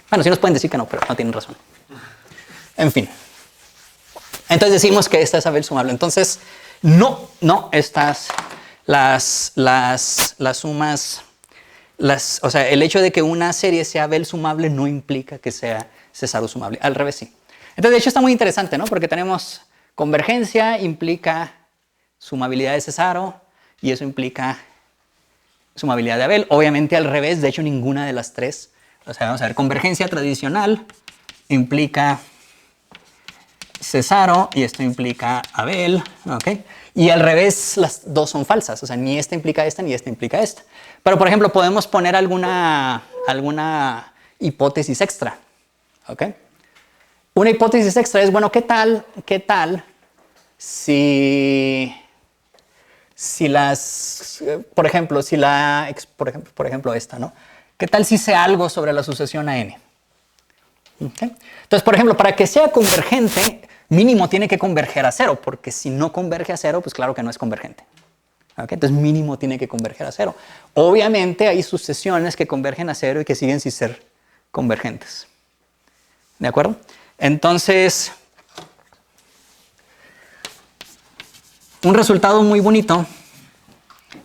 Bueno, sí nos pueden decir que no, pero no tienen razón. En fin. Entonces decimos que esta es Abel sumable. Entonces, no estas, las sumas, o sea, el hecho de que una serie sea Abel sumable no implica que sea cesarosumable. Al revés, sí. Entonces, de hecho, está muy interesante, ¿no? Porque tenemos convergencia, implica sumabilidad de Cesaro, y eso implica sumabilidad de Abel. Obviamente al revés, de hecho ninguna de las tres. O sea, vamos a ver, convergencia tradicional implica Cesaro y esto implica Abel, ¿ok? Y al revés las dos son falsas, o sea, ni esta implica esta ni esta implica esta. Pero por ejemplo, podemos poner alguna hipótesis extra, ¿ok? Una hipótesis extra es, bueno, ¿qué tal si las, por ejemplo, esta, ¿no? ¿Qué tal si sé algo sobre la sucesión a n? ¿Okay? Entonces, por ejemplo, para que sea convergente, mínimo tiene que converger a 0, porque si no converge a 0, pues claro que no es convergente. ¿Okay? Entonces, mínimo tiene que converger a 0. Obviamente hay sucesiones que convergen a 0 y que siguen sin ser convergentes. ¿De acuerdo? Entonces, un resultado muy bonito,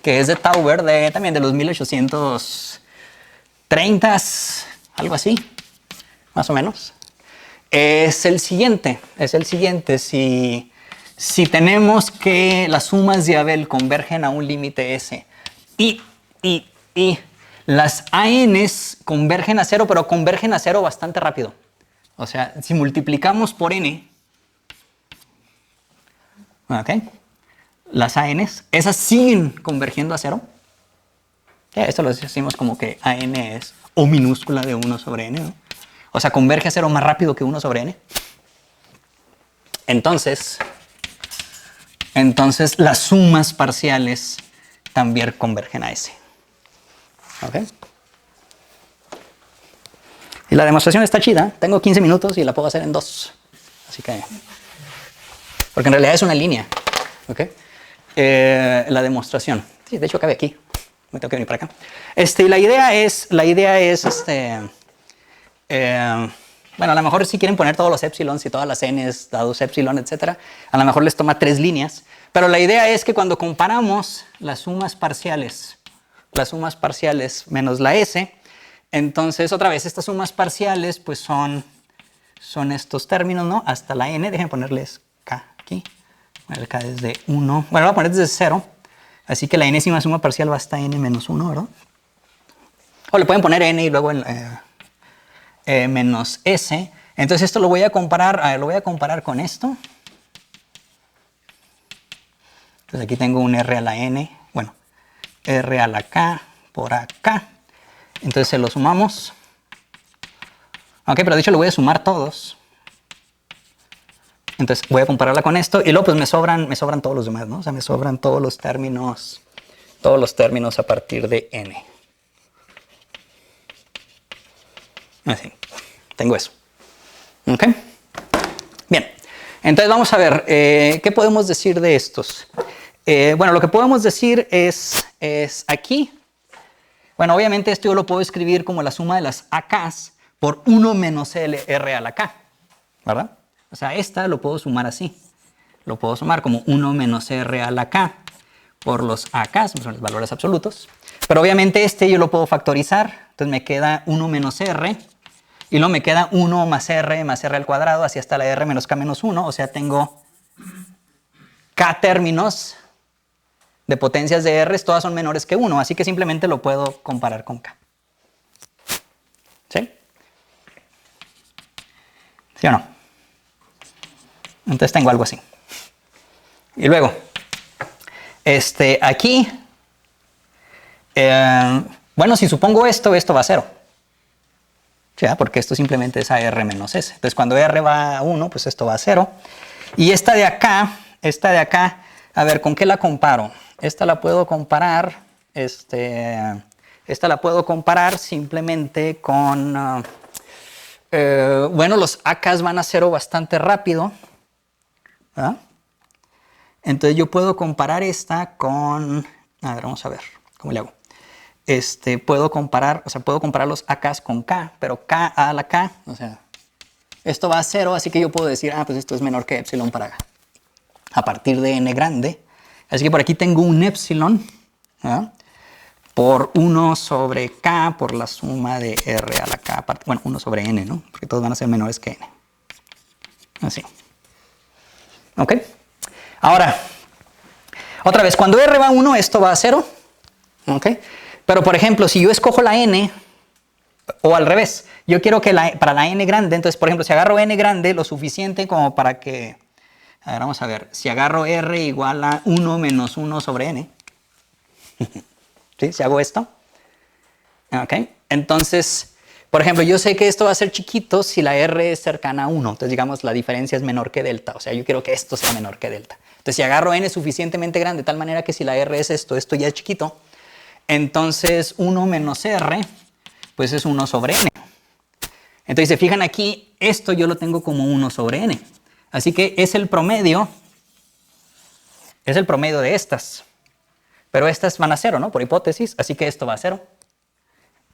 que es de Tauber, también de los 1830s, algo así, más o menos, es el siguiente. Si tenemos que las sumas de Abel convergen a un límite S y las ANs convergen a 0, pero convergen a 0 bastante rápido. O sea, si multiplicamos por n, ¿ok? Las ANs, esas siguen convergiendo a 0. Esto lo decimos como que AN es O minúscula de 1 sobre n, ¿no? O sea, converge a 0 más rápido que 1 sobre n. Entonces las sumas parciales también convergen a S. ¿Ok? Y la demostración está chida. Tengo 15 minutos y la puedo hacer en 2. Así que... porque en realidad es una línea. ¿Ok? La demostración. Sí, de hecho cabe aquí. me tengo que venir para acá. Y la idea es, bueno, a lo mejor si quieren poner todos los epsilons y todas las n's dados epsilon, etcétera, a lo mejor les toma 3 líneas. Pero la idea es que cuando comparamos las sumas parciales menos la s, entonces otra vez estas sumas parciales pues son estos términos, ¿no? Hasta la n, déjenme ponerles k aquí. Voy a poner k desde 1, bueno, voy a poner desde 0. Así que la enésima suma parcial va hasta n menos 1, ¿verdad? O le pueden poner n y luego menos s. Entonces esto lo voy a comparar con esto. Entonces aquí tengo un r a la n, bueno, r a la k por acá. Entonces se lo sumamos. Ok, pero de hecho lo voy a sumar todos. Entonces voy a compararla con esto y luego pues me sobran todos los demás, ¿no? O sea, me sobran todos los términos a partir de n. Así, tengo eso. ¿Ok? Bien, entonces vamos a ver, ¿qué podemos decir de estos? Bueno, lo que podemos decir es aquí, bueno, obviamente esto yo lo puedo escribir como la suma de las AKs por 1 menos r a la k, ¿verdad? O sea, esta lo puedo sumar así. Lo puedo sumar como 1 menos r a la k por los AKs, son los valores absolutos. Pero obviamente yo lo puedo factorizar. Entonces me queda 1 menos r. Y luego me queda 1 más r al cuadrado, así hasta la r menos k menos 1. O sea, tengo k términos de potencias de r, todas son menores que 1. Así que simplemente lo puedo comparar con k. ¿Sí? ¿Sí o no? Entonces tengo algo así. Y luego, aquí, bueno, si supongo esto va a 0. ¿Sí? Porque esto simplemente es a r menos s. Entonces cuando r va a 1, pues esto va a 0. Y esta de acá, a ver, ¿con qué la comparo? Esta la puedo comparar, simplemente con, bueno, los AKs van a 0 bastante rápido, ¿verdad? Entonces yo puedo comparar esta con, a ver, vamos a ver, ¿cómo le hago? Puedo comparar los AKs con K, pero K a la K, o sea, esto va a 0, así que yo puedo decir, pues esto es menor que epsilon a partir de n grande. Así que por aquí tengo un epsilon, ¿verdad? Por 1 sobre K por la suma de r a la K, bueno, 1 sobre n, ¿no? Porque todos van a ser menores que n. Así. ¿Ok? Ahora, otra vez, cuando r va a 1, esto va a 0. ¿Ok? Pero, por ejemplo, si yo escojo la n, o al revés, yo quiero que para la n grande, entonces, por ejemplo, si agarro n grande, lo suficiente como para que, a ver, vamos a ver, si agarro r igual a 1 menos 1 sobre n, ¿sí? Si hago esto, ¿ok? Entonces, por ejemplo, yo sé que esto va a ser chiquito si la r es cercana a 1, entonces digamos la diferencia es menor que delta, o sea, yo quiero que esto sea menor que delta. Entonces, si agarro n suficientemente grande, de tal manera que si la r es esto ya es chiquito, entonces 1 menos r, pues es 1 sobre n. Entonces, se fijan aquí, esto yo lo tengo como 1 sobre n. Así que es el promedio de estas. Pero estas van a 0, ¿no? Por hipótesis, así que esto va a 0.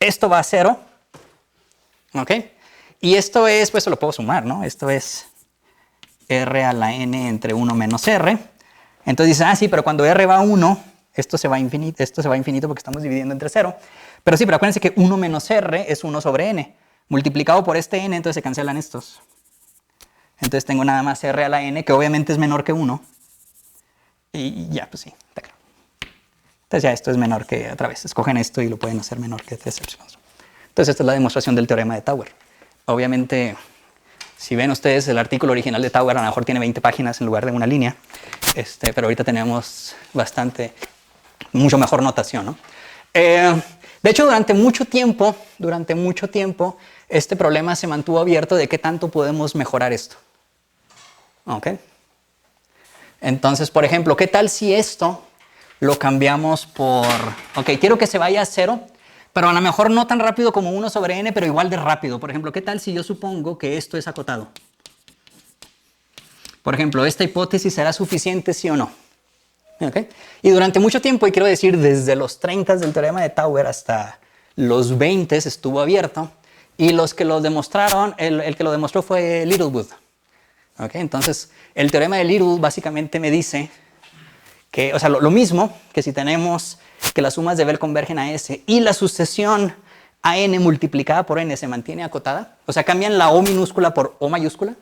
Esto va a 0. ¿Ok? Y esto es, pues lo puedo sumar, ¿no? Esto es r a la n entre 1 menos r. Entonces dicen, sí, pero cuando r va a 1, esto se va a infinito porque estamos dividiendo entre 0. Pero sí, pero acuérdense que 1 menos r es 1 sobre n. Multiplicado por este n, entonces se cancelan estos. Entonces tengo nada más r a la n, que obviamente es menor que 1. Y ya, pues sí, está claro. Entonces ya esto es menor que, otra vez, escogen esto y lo pueden hacer menor que 3 epsilon. Entonces esta es la demostración del teorema de Tauer. Obviamente, si ven ustedes el artículo original de Tauer, a lo mejor tiene 20 páginas en lugar de una línea. Pero ahorita tenemos mucho mejor notación, ¿no? De hecho, durante mucho tiempo, este problema se mantuvo abierto de qué tanto podemos mejorar esto. ¿Ok? Entonces, por ejemplo, ¿qué tal si esto lo cambiamos por... Ok, quiero que se vaya a 0, pero a lo mejor no tan rápido como 1 sobre n, pero igual de rápido. Por ejemplo, ¿qué tal si yo supongo que esto es acotado? Por ejemplo, ¿esta hipótesis será suficiente, sí o no? ¿Ok? Y durante mucho tiempo, y quiero decir desde los 30 del teorema de Tauber hasta los 20 estuvo abierto, y los que lo demostraron, el que lo demostró fue Littlewood. ¿Ok? Entonces, el teorema de Littlewood básicamente me dice que, o sea, lo mismo que si tenemos que las sumas de Bell convergen a S y la sucesión a n multiplicada por n se mantiene acotada, o sea, cambian la O minúscula por O mayúscula,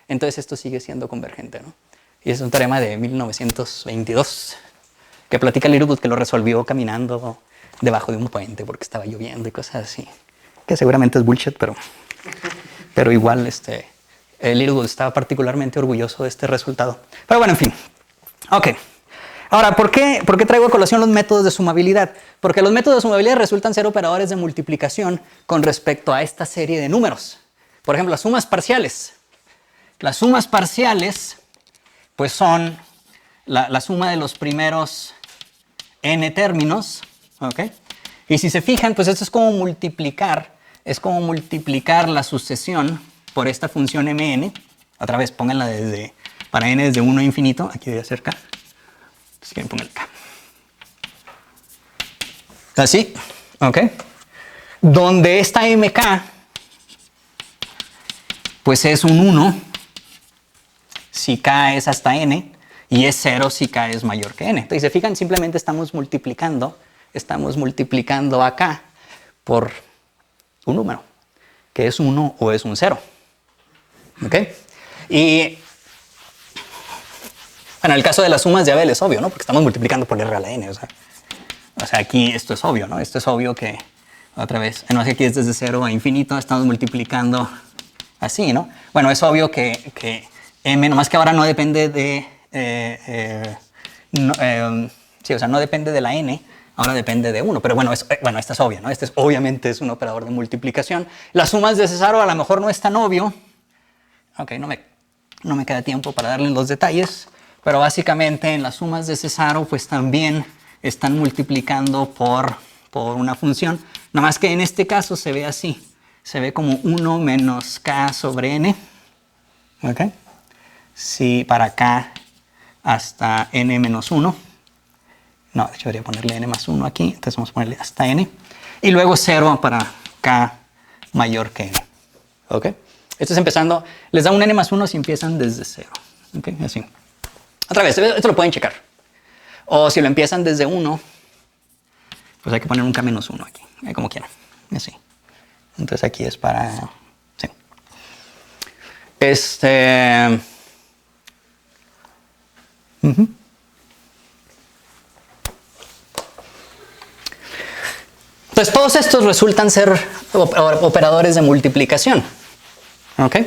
entonces esto sigue siendo convergente, ¿no? Y es un teorema de 1922 que platica Littlewood que lo resolvió caminando debajo de un puente porque estaba lloviendo y cosas así, que seguramente es bullshit, pero igual Littlewood estaba particularmente orgulloso de este resultado. Pero bueno, en fin. Ok. Ahora, ¿por qué traigo a colación los métodos de sumabilidad? Porque los métodos de sumabilidad resultan ser operadores de multiplicación con respecto a esta serie de números. Por ejemplo, las sumas parciales. Las sumas parciales, pues son la suma de los primeros n términos. ¿Ok? Y si se fijan, pues esto es como multiplicar la sucesión por esta función mn. Otra vez, pónganla para n desde 1 a infinito. Aquí debe ser k. Si quieren poner k. Así, ¿ok? Donde esta mk, pues es un 1 si k es hasta n y es 0 si k es mayor que n. Entonces, si se fijan, simplemente estamos multiplicando acá por un número, que es 1 o es un 0. ¿Ok? Y bueno, el caso de las sumas de Abel es obvio, ¿no? Porque estamos multiplicando por r a la n. O sea, aquí esto es obvio, ¿no? Esto es obvio que, otra vez, no sé, aquí es desde 0 a infinito, estamos multiplicando así, ¿no? Bueno, es obvio que m, nomás que ahora no depende de... sí, o sea, no depende de la n, ahora depende de 1. Pero bueno, esta es obvia, ¿no? Obviamente es un operador de multiplicación. Las sumas de Cesaro a lo mejor no es tan obvio. Ok, no me queda tiempo para darles los detalles. Pero básicamente en las sumas de Cesaro pues también están multiplicando por una función. Nada más que en este caso se ve así. Se ve como 1 menos k sobre n. ¿Ok? Si para k hasta n menos 1. No, de hecho debería ponerle n más 1 aquí. Entonces vamos a ponerle hasta n. Y luego 0 para k mayor que n. ¿Ok? Esto es empezando. Les da un n más 1 si empiezan desde 0. ¿Ok? Así. Otra vez, esto lo pueden checar. O si lo empiezan desde 1, pues hay que poner un k menos 1 aquí, como quieran. Así. Entonces aquí es para... Sí. Entonces todos estos resultan ser operadores de multiplicación. ¿Ok?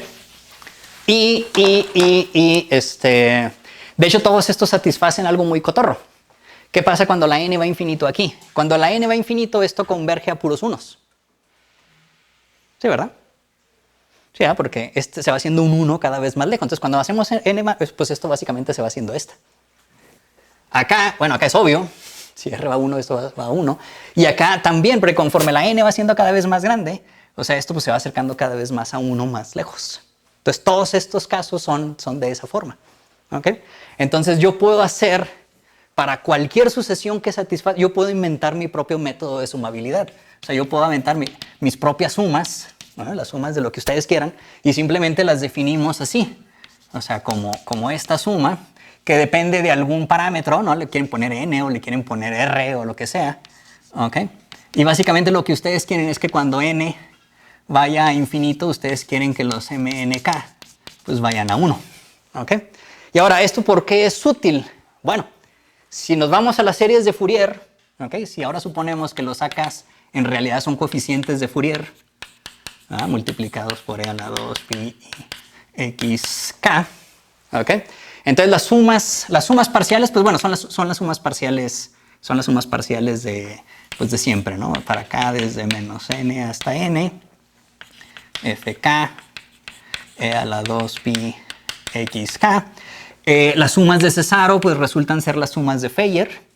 De hecho, todos estos satisfacen algo muy cotorro. ¿Qué pasa cuando la n va a infinito aquí? Cuando la n va a infinito, esto converge a puros unos. ¿Sí, verdad? Sí, porque se va haciendo un 1 cada vez más lejos. Entonces, cuando hacemos n, pues esto básicamente se va haciendo esta. Acá, bueno, acá es obvio. Si r va a 1, esto va a 1. Y acá también, porque conforme la n va siendo cada vez más grande, o sea, esto pues se va acercando cada vez más a 1 más lejos. Entonces, todos estos casos son de esa forma. ¿Ok? Entonces yo puedo hacer, para cualquier sucesión que satisfaga, yo puedo inventar mi propio método de sumabilidad. O sea, yo puedo inventar mis propias sumas, ¿no? Las sumas de lo que ustedes quieran, y simplemente las definimos así. O sea, como esta suma, que depende de algún parámetro, ¿no? Le quieren poner n o le quieren poner r o lo que sea. ¿Ok? Y básicamente lo que ustedes quieren es que cuando n vaya a infinito, ustedes quieren que los mnk pues vayan a 1. ¿Ok? Y ahora, ¿esto por qué es útil? Bueno, si nos vamos a las series de Fourier, ¿okay? Si ahora suponemos que los AKs en realidad son coeficientes de Fourier, multiplicados por e a la 2 pi xk, ¿okay? Entonces las sumas parciales, pues bueno, son las sumas parciales de siempre, ¿no? Para k desde menos n hasta n, fk, e a la 2 pi xk. Las sumas de Cesaro pues resultan ser las sumas de Feyer.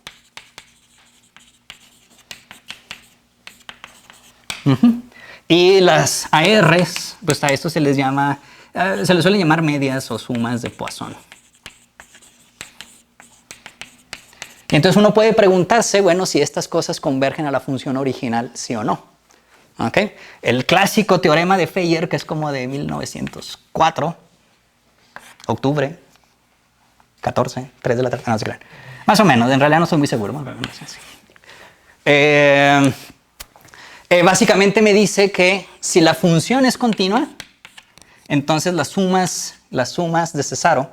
Y las ARs, pues a esto se les suele llamar medias o sumas de Poisson. Y entonces uno puede preguntarse, bueno, si estas cosas convergen a la función original, sí o no. ¿Ok? El clásico teorema de Feyer, que es como de 1904, octubre, 14, 3 de la tarde, no sé qué. Más o menos, en realidad no estoy muy seguro. Básicamente me dice que si la función es continua, entonces las sumas de Cesaro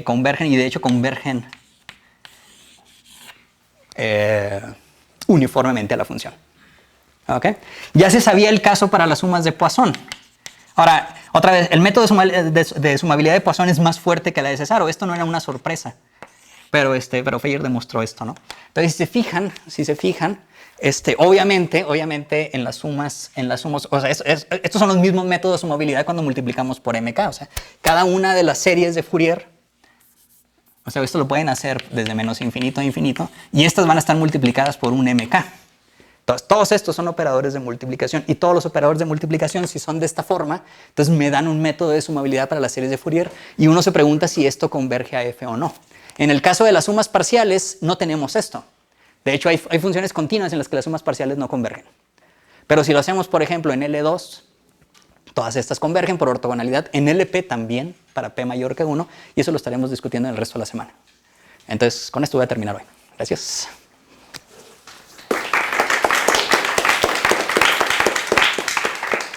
convergen, y de hecho convergen uniformemente a la función. ¿Okay? Ya se sabía el caso para las sumas de Poisson. Ahora, otra vez, el método de sumabilidad de Poisson es más fuerte que la de Cesaro. Esto no era una sorpresa, pero Feyer demostró esto, ¿no? Entonces, si se fijan, obviamente en las sumas, o sea, estos son los mismos métodos de sumabilidad cuando multiplicamos por MK. O sea, cada una de las series de Fourier, o sea, esto lo pueden hacer desde menos infinito a infinito, y estas van a estar multiplicadas por un MK. Entonces, todos estos son operadores de multiplicación, y todos los operadores de multiplicación, si son de esta forma, entonces me dan un método de sumabilidad para las series de Fourier, y uno se pregunta si esto converge a F o no. En el caso de las sumas parciales, no tenemos esto. De hecho, hay funciones continuas en las que las sumas parciales no convergen. Pero si lo hacemos, por ejemplo, en L2, todas estas convergen por ortogonalidad. En LP también, para P mayor que 1, y eso lo estaremos discutiendo en el resto de la semana. Entonces, con esto voy a terminar hoy. Gracias.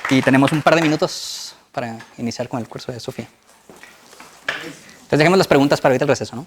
Y tenemos un par de minutos para iniciar con el curso de Sofía. Entonces, dejemos las preguntas para ahorita el receso, ¿no?